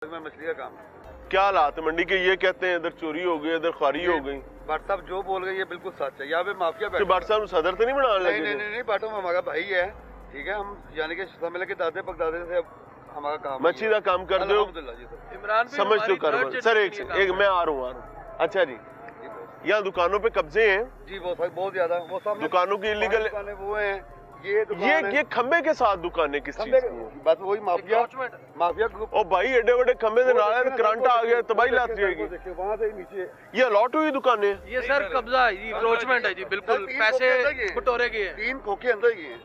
میں مچھلی کا کام ہے. کیا حالات ہے منڈی کے؟ یہ کہتے ہیں ادھر چوری ہو گئی, ادھر خواری ہو گئی. بٹ صاحب جو بول گئے یہ بالکل سچ ہے. یہاں پہ مافیا کہ بٹ صاحب صدر تو نہیں بنانے لگے؟ نہیں باٹو ہمارا بھائی ہے, ٹھیک ہے. ہم یعنی کہ سمجھ کے دادے پک دادے سے ہمارا کام مچھلی کا کام کر دو, سمجھ تو کر. سر ایک میں آ رہا ہوں. اچھا جی, یہاں دکانوں پہ قبضے ہیں جی بہت زیادہ. وہ سب دکانوں کی انلیگل وہ ہیں. یہ کھمبے کے ساتھ دکانیں کس چیز کی ہیں؟ بس وہی مافیا او بھائی ایڈے وڈے کھمبے سے نالا کرنٹ آ گیا, تباہی لاتی جائے گی. وہاں سے نیچے یہ الاٹ ہوئی دکانیں؟ یہ سر قبضہ ہے جی, اپروچمنٹ ہے جی, بالکل پیسے بٹورے کے ہیں. 3 کھوکھے اندر گئے ہیں,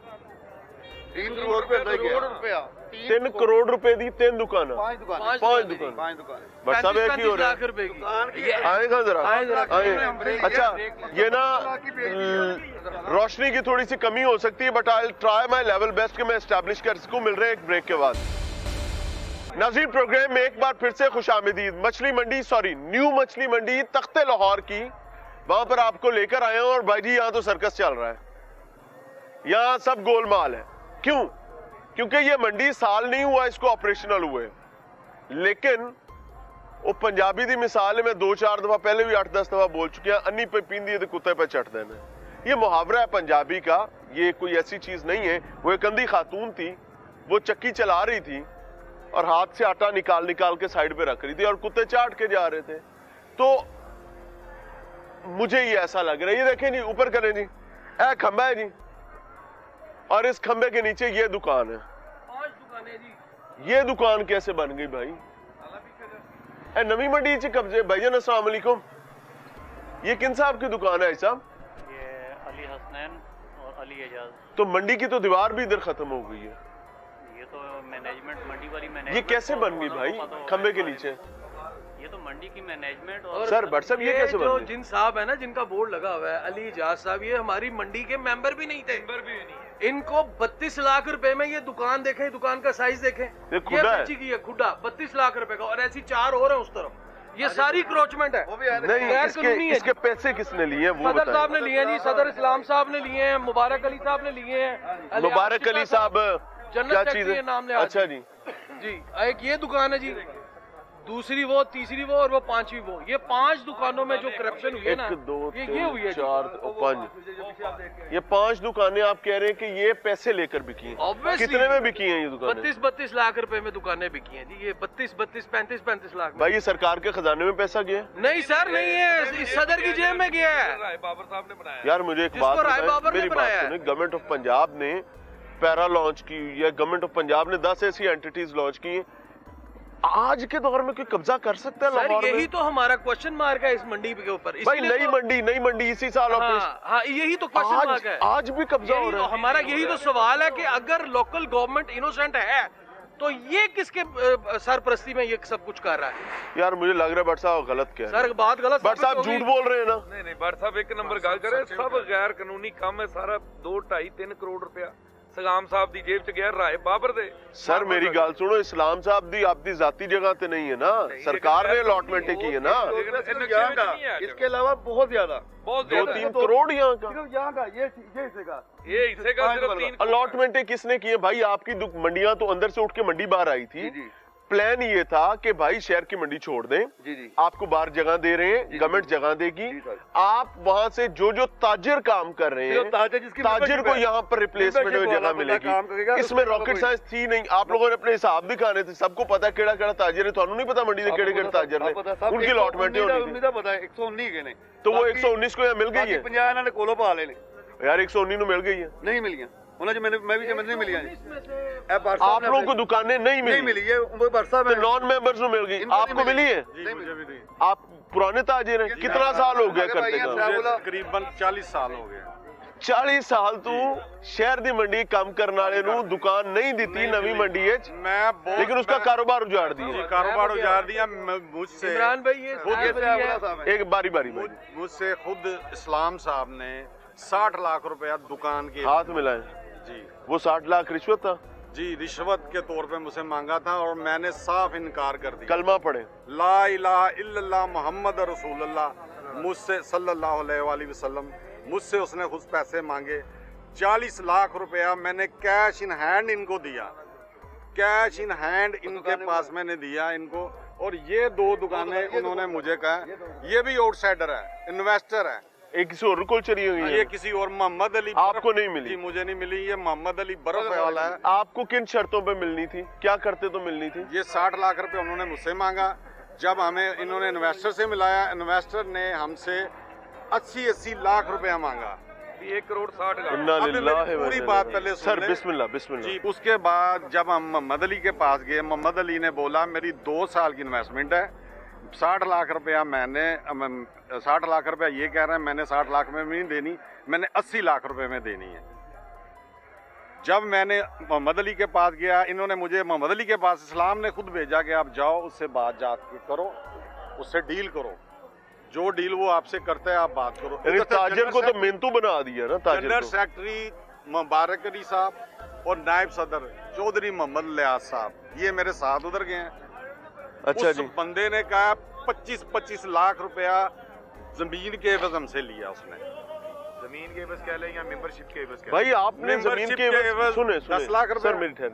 3 کروڑ روپے اندر گئے. 3 کروڑ روپے دی 3 دکان, 5 دکان, 5 دکان. بٹ صاحب ایک ہی ہو رہا ہے. آئے گا ذرا آئے. اچھا یہ نا روشنی کی تھوڑی سی کمی ہو سکتی ہے, but I try my level best کہ میں اسٹیبلش کر سکوں. مل رہے ہیں ایک بریک کے بعد. ناظرین پروگرام میں ایک بار پھر سے خوش آمدید. مچھلی منڈی نیو مچھلی منڈی تخت لاہور کی, وہاں پر آپ کو لے کر آئے ہیں. اور بھائی جی یہاں تو سرکس چل رہا ہے, یہاں سب گول مال ہے. کیوں؟ کیونکہ یہ منڈی سال نہیں ہوا اس کو آپریشنل ہوئے, لیکن وہ پنجابی دی مثال ہے. میں 2-4 دفعہ پہلے بھی 8-10 دفعہ بول چکے ہیں, انی پہ پیندی ہے کتے پہ چڑھ دینا. یہ محاورہ ہے پنجابی کا, یہ کوئی ایسی چیز نہیں ہے. وہ ایک اندھی خاتون تھی, وہ چکی چلا رہی تھی اور ہاتھ سے آٹا نکال کے سائیڈ پہ رکھ رہی تھی, اور کتے چاٹ کے جا رہے تھے. تو مجھے یہ ایسا لگ رہا ہے, یہ دیکھیں جی اوپر کریں جی, اے کھمبا ہے جی, اور اس کھمبے کے نیچے یہ دکان ہے. 5 دکانیں جی. یہ دکان کیسے بن گئی بھائی؟ اے نوی منڈی چ قبضے. بھائی جان السلام علیکم, یہ کن صاحب کی دکان ہے صاحب؟ یہ علی حسنین اور علی اعجاز. تو منڈی کی تو دیوار بھی ادھر ختم ہو گئی ہے. یہ تو مینجمنٹ, منڈی والی مینجمنٹ. یہ کیسے بن گئی بھائی کھمبے کے نیچے؟ یہ تو منڈی کی مینجمنٹ. اور سر بٹ صاحب یہ کیسے بن گئی؟ جن صاحب ہے نا, جن کا بورڈ لگا ہوا ہے علی اعجاز صاحب, یہ ہماری منڈی کے ممبر بھی نہیں تھے. ان کو 32 لاکھ روپے میں یہ دکان دیکھیں, دکان کا سائز دیکھیں, یہ بیچی کی ہے کھڈا 32 لاکھ روپے کا. اور ایسی 4 اور ہیں اس طرف. یہ ساری کروچمنٹ ہے. نہیں, اس کے پیسے کس نے لیے ہیں وہ صدر صاحب نے لیے ہیں جی, صدر اسلام صاحب نے لیے ہیں, مبارک علی صاحب نے لیے ہیں. مبارک علی صاحب کیا چیز ہے؟ نام لے. اچھا جی جی, ایک یہ دکان ہے جی, دوسری وہ, تیسری وہ, اور وہ 5ویں وہ. یہ 5 دکانوں میں جو کرپشن ہوئی ہے نا, 1 2 یہ ہوئی ہے 4 5. یہ 5 دکانیں آپ کہہ رہے ہیں کہ یہ پیسے لے کر بکی ہیں. کتنے میں بکی ہیں یہ دکانیں؟ 32 لاکھ روپے میں دکانیں بکی ہیں جی. یہ 32 35 لاکھ. بھائی یہ سرکار کے خزانے میں پیسہ گیا ہے؟ نہیں سر, نہیں ہے, صدر کی جیب میں گیا ہے. رائے بابر صاحب نے بنایا. یار مجھے ایک بات بتائیں, میری بات سنیں. گورنمنٹ آف پنجاب نے پیرا لانچ کی ہوئی ہے, گورنمنٹ آف پنجاب نے 10 ایسی اینٹیز لانچ کی ہیں. آج کے دور میں کوئی قبضہ کر سکتا ہے لاہور میں؟ یہی تو ہمارا کوشچن مارک ہے اس منڈی کے اوپر. بھائی نئی منڈی اسی سال ہاں, یہی تو کوشچن مارک ہے. آج بھی قبضہ ہو رہا ہے. ہمارا یہی تو سوال ہے کہ اگر لوکل گورنمنٹ انوسنٹ ہے تو یہ کس کے سرپرستی میں یہ سب کچھ کر رہا ہے؟ یار مجھے لگ رہا ہے بٹ صاحب غلط کیا ہے. سر بات غلط. بٹ صاحب جھوٹ بول رہے ہیں نا. نہیں بٹ صاحب ایک نمبر گل کرے, سب غیر قانونی کام ہے سارا. 2 2.5 3 کروڑ روپیہ سلام صاحب دی جیب چ گیا, رائے بابر دے. سر میری گل سنو, اسلام صاحب دی آپ دی ذاتی جگہ تے نہیں ہے نا, سرکار نے الاٹمنٹ کی ہے نا. اس کے علاوہ بہت زیادہ 2-3 کروڑ یہاں کا, یہاں کا یہ حصے کا صرف 3 الاٹمنٹ کس نے کی ہے بھائی؟ آپ کی منڈیاں تو اندر سے اٹھ کے منڈی باہر آئی تھی. پلان یہ تھا کہ بھائی شہر کی منڈی چھوڑ دیں, آپ کو باہر جگہ دے رہے ہیں, گورنمنٹ جگہ دے گی, آپ وہاں سے جو تاجر کام کر رہے ہیں تاجر کو یہاں پر ریپلیسمنٹ میں جگہ ملے گی. اس میں راکٹ سائنس تھی نہیں. آپ لوگوں نے اپنے حساب دکھانے تھے, سب کو پتا کیڑا تاجر ہے. تمہیں نہیں پتا منڈی سے کیڑے تاجر نے, ان کی الاٹمنٹ ہونی تھی. تو وہ 119 کو یہاں مل گئی ہے. 50 انہوں نے کولو پا لے یار 119 نو مل گئی ہے. نہیں ملی ہیں, میں بھی نہیں ملی. آپ لوگوں کو دکانیں نہیں ملی, یہ نان ممبرز کو مل گئی. آپ کو ملی ہے؟ آپ پرانے تاجر ہیں, کتنا سال ہو گیا کرتے کام؟ تقریباً 40 سال ہو گئے. 40 سال تو شہر دی منڈی کام کرنے والے نو دکان نہیں دیتی نوی منڈی ہے, لیکن اس کا کاروبار اجاڑ دیا. کاروبار اجاڑ دیا. مجھ سے عمران بھائی ایک باری مجھ سے خود اسلام صاحب نے 60 لاکھ روپیہ دکان کے ہاتھ ملائے جی. وہ 60 لاکھ رشوت تھا جی, رشوت کے طور پہ مجھ سے مانگا تھا, اور میں نے صاف انکار کر دیا. کلمہ پڑھے لا الہ الا اللہ محمد رسول اللہ, مجھ سے صلی اللہ علیہ وآلہ وسلم. مجھ سے اس نے خود پیسے مانگے. 40 لاکھ روپیہ میں نے کیش ان ہینڈ ان کو دیا. कैश इन हैंड इनके पास मैंने दिया इनको। और ये 2 दुकानें उन्होंने मुझे कहा ये भी आउटसाइडर है, इन्वेस्टर है। एक किसी और को चली हुई है, ये किसी और मोहम्मद अली आपको नहीं मिली? जी मुझे नहीं मिली। ये मोहम्मद अली बर्फ वाला है। आपको किन शर्तों पे मिलनी थी, क्या करते तो मिलनी थी? ये 60 लाख रुपए उन्होंने मुझसे मांगा। जब हमें इन्होंने इन्वेस्टर से मिलाया, इन्वेस्टर ने हमसे 80 लाख रुपया मांगा। 1 करोड़ 60 लाख। इन्ना अब लिल्लाह मेरी व पूरी इन्ना बात इलैहि पहले राजिऊन। सर सुन ले। बिस्मिल्लाह बिस्मिल्लाह। जी उसके बाद जब हम मोहम्मद अली के पास गए, मोहम्मद अली ने बोला मेरी 2 साल की इन्वेस्टमेंट है, 60 लाख रुपया मैंने 60 लाख रुपया ये कह रहे हैं, मैंने 60 लाख में नहीं देनी, मैंने 80 लाख रुपए में देनी है। जब मैंने मोहम्मद अली के पास गया, इन्होंने मुझे मोहम्मद अली के पास इस्लाम ने खुद भेजा कि आप जाओ उससे बात करो, उससे डील करो, जो डील वो आपसे करता है आप बात करो। यानी ताजर को तो मेंटू बना दिया ना ताजर जनरल को। सेक्रेटरी मुबारक अली साहब और नायब सदर चौधरी मोहम्मद लियाज साहब, ये मेरे साथ उधर गए हैं। अच्छा उस जी। बंदे ने कहा 25 लाख रुपया जमीन के एवज हमसे लिया उसने। जमीन के एवज कह ले या मेंबरशिप के एवज कह ले? भाई आपने जमीन के एवज सुने 10 लाख रुपए। सर मेरी ठहर,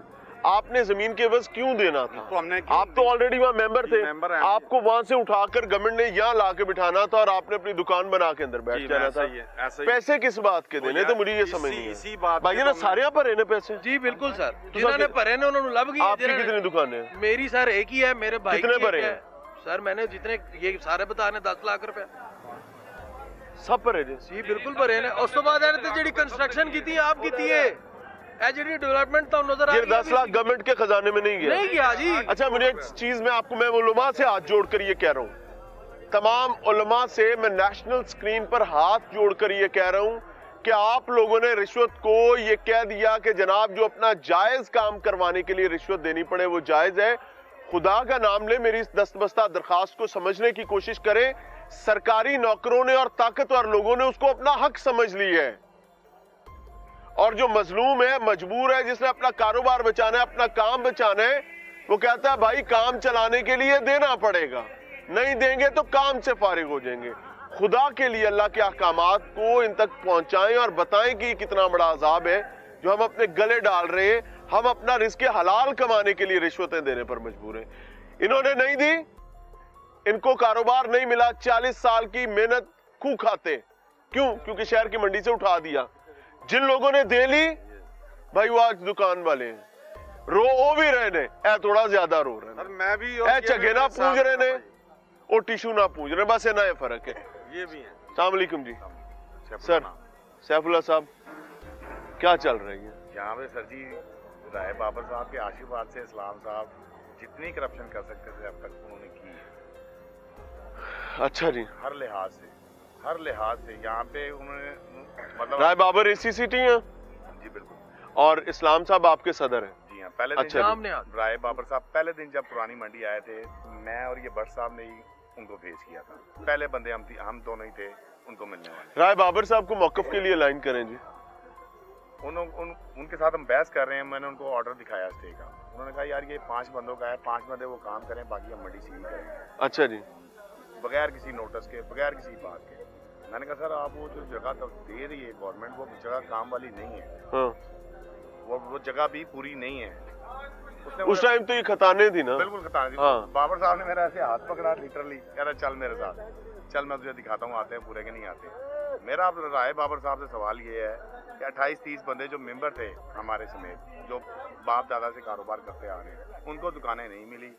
आपने जमीन के एवज क्यों देना था? तो हमने क्यों आप तो ऑलरेडी वहाँ मेंबर थे, मेंबर हैं। आपको वहाँ से उठाकर गवर्नमेंट ने यहाँ ला के बिठाना था और आपने अपनी दुकान बना के अंदर बैठ जाना था। पैसे किस बात के देने तो मुझे ये समझ नहीं है। इसी बात भाई ना सारे भरे ने पैसे। जी बिल्कुल सर, जिन्होंने भरे ने उन्होंने लब गई। आपकी कितनी दुकानें? मेरी सर एक ही है, मेरे भाई कितने की भरे एक है। हैं? सर मैंने जितने ये सारे बता रहे 10 लाख रुपए। सब भरे जी। जी बिल्कुल भरे ने। उस तो बाद जी कंस्ट्रक्शन की आप की जी डेवलपमेंट तो नजर आ ये रही 10 लाख गवर्नमेंट के खजाने में नहीं गया। नहीं गया जी। अच्छा मुझे एक चीज मैं उलमा से हाथ जोड़कर ये कह रहा हूँ, तमाम उलमा से मैं नेशनल स्क्रीन पर हाथ जोड़कर ये कह रहा हूँ कि आप लोगों ने रिश्वत को ये कह दिया कि जनाब जो अपना जायज काम करवाने के लिए रिश्वत देनी पड़े वो जायज है। खुदा का नाम ले, मेरी इस दस्तबस्ता दरखास्त को समझने की कोशिश करें। सरकारी नौकरों ने और ताकतवर लोगों ने उसको अपना हक समझ लिया है, और जो मजलूम है, मजबूर है, जिसने अपना कारोबार बचाना है, अपना काम बचाना है, वो कहता है भाई काम चलाने के लिए देना पड़ेगा, नहीं देंगे तो काम से फारिग हो जाएंगे। खुदा के लिए अल्लाह के अहकामात को इन तक पहुंचाएं और बताएं कि कितना बड़ा अजाब है जो हम अपने गले डाल रहे हैं। हम अपना रिस्क हलाल कमाने के लिए रिश्वतें देने पर मजबूर हैं। इन्होंने नहीं दी, इनको कारोबार नहीं मिला, 40 साल की मेहनत खूब खाते। क्यों? क्योंकि शहर की मंडी से उठा दिया। जिन लोगों ने दे ली भाई वो आज दुकान वाले हैं, रो ओ भी रहे ने, ए थोड़ा ज्यादा रो रहे सर मैं भी ए चगे ना पूज रहे ने, ओ टिशू ना पूज रहे, बस इतना फर्क है। ये भी है। अस्सलाम वालेकुम जी। सर सैफुल्लाह साहब क्या चल रही है यहाँ पे? सर जी राय बाबर साहब के आशीर्वाद से इस्लाम साहब जितनी करप्शन कर सकते थे अब तक उन्होंने की है। अच्छा जी। हर लिहाज से यहाँ पे उन्होंने मतलब राय बाबर एसी सिटी हैं जी बिल्कुल, और इस्लाम साहब आपके सदर हैं। जी हाँ। पहले अच्छा दिन जी। राय बाबर साहब पहले दिन जब पुरानी मंडी आए थे, मैं और ये भट्ट साहब ने ही उनको भेज किया था। पहले बंदे हम दोनों ही थे उनको मिलने वाले। राय बाबर साहब को मौकफ के लिए लाइन करें जी। उनके साथ हम बहस कर रहे हैं, मैंने उनको ऑर्डर दिखाया स्टे का। उन्होंने कहा यार ये 5 बंदों का है, 5 बंदे वो काम करें, बाकी हम मंडी सील करेंगे। अच्छा जी। बगैर किसी नोटिस के, बगैर किसी बात के। मैंने कहा सर आप वो जो जगह तो दे रही है गवर्नमेंट, वो जगह काम वाली नहीं है। हाँ। वो जगह भी पूरी नहीं है। उस टाइम तो ये खताने थी ना? बिल्कुल खताने थी। हाँ। बाबर साहब ने मेरा ऐसे हाथ पकड़ा लिटरली, कह रहा चल मेरे साथ, चल मैं तुझे दिखाता हूँ आते हैं पूरे के नहीं आते। मेरा अब राय बाबर साहब से सवाल ये है कि 28-30 बंदे जो मेंबर थे हमारे समेत, जो बाप दादा से कारोबार करते आ रहे हैं, उनको दुकानें नहीं मिली।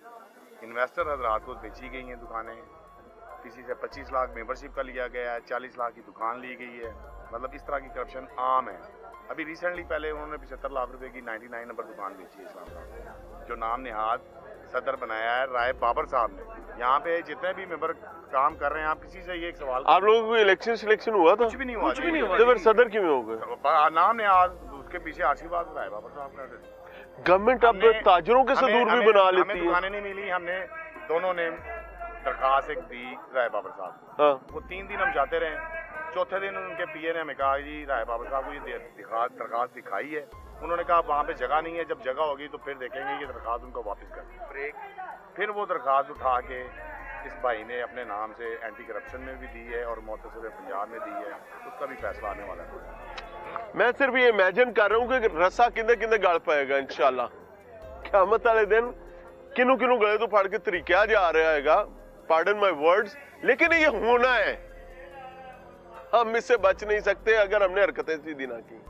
इन्वेस्टर हजरात को बेची गई हैं दुकानें, किसी से 25 लाख मेंबरशिप का लिया गया है, 40 लाख की दुकान ली गई है। मतलब इस तरह की करप्शन आम है। अभी रिसेंटली पहले उन्होंने 75 लाख रुपए की 99 नंबर दुकान बेची है इस्लाम साहब, जो नाम नेहाद सदर बनाया है राय बाबर साहब ने। यहाँ पे जितने भी मेंबर काम कर रहे हैं, आप किसी से ये एक सवाल, आप लोगों को इलेक्शन सिलेक्शन हुआ था? कुछ भी नहीं हुआ, तो फिर सदर क्यों हो गए? नाम नेहाद, उसके पीछे आशीर्वाद राय बाबर साहब का। गवर्नमेंट अब ताजरों के सदूर भी बना लेती है। दुकानें नहीं मिली, हमने दोनों ने दरखास्त एक दी राय बाबर साहब को। हाँ। वो 3 दिन हम जाते रहे। चौथे दिन उनके पीए ने हमें कहा जी राय बाबर साहब को ये दरखास्त दिखाई है। उन्होंने कहा वहाँ पे जगह नहीं है, जब जगह होगी तो फिर देखेंगे ये दरखास्त उनको वापस कर। फिर वो दरखास्त उठा के इस भाई ने अपने नाम से एंटी करप्शन में भी दी है और मुतसिर पंजाब में दी है, उसका भी फैसला आने वाला है। मैं सिर्फ ये इमेजिन कर रहा हूँ कि रस्सा किंदे किंदे गल पाएगा इंशाल्लाह। क़यामत वाले दिन किनू किनू गले तो फड़ के तरीका जा रहा है, पार्डन माय वर्ड्स, लेकिन ये होना है। हम इससे बच नहीं सकते अगर हमने हरकतें सीधी ना की।